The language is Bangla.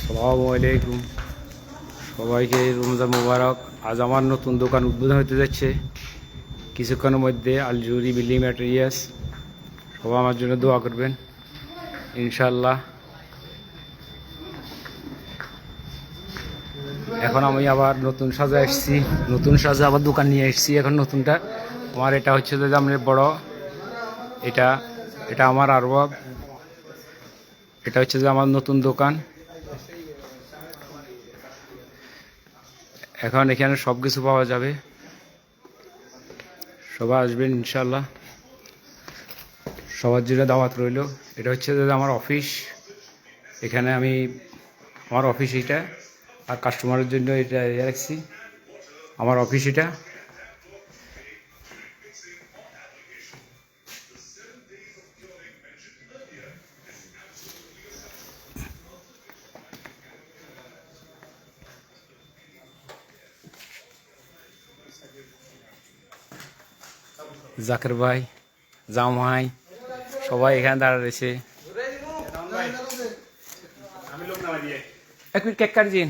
আসসালামু আলাইকুম, সবাইকে রমজান মুবারক। আজ আমার নতুন দোকান উদ্বোধন হতে যাচ্ছে কিছুক্ষণের মধ্যে, আলজুরি বিল্ডিং ম্যাটেরিয়ালস। সবাই আমার জন্য দোয়া করবেন ইনশাল্লাহ। এখন আমি আবার নতুন সাজা এসেছি, নতুন সাজা আবার দোকান নিয়ে এসেছি। এখন নতুনটা আমার এটা হচ্ছে যে আমাদের বড়, এটা এটা আমার আরবাব, এটা হচ্ছে যে আমার নতুন দোকান। এখন এখানে সব কিছু পাওয়া যাবে, সবাই আসবেন ইনশাল্লাহ। সবার জন্য দাওয়াত রইল। এটা হচ্ছে যে আমার অফিস, এখানে আমি আমার অফিস এটা, আর কাস্টমারের জন্য এটা রাখছি আমার অফিস এটা। জাকের ভাই, জামাই সবাই এখানে দাঁড়া রয়েছে। এক মিনিট কেক কাটছেন।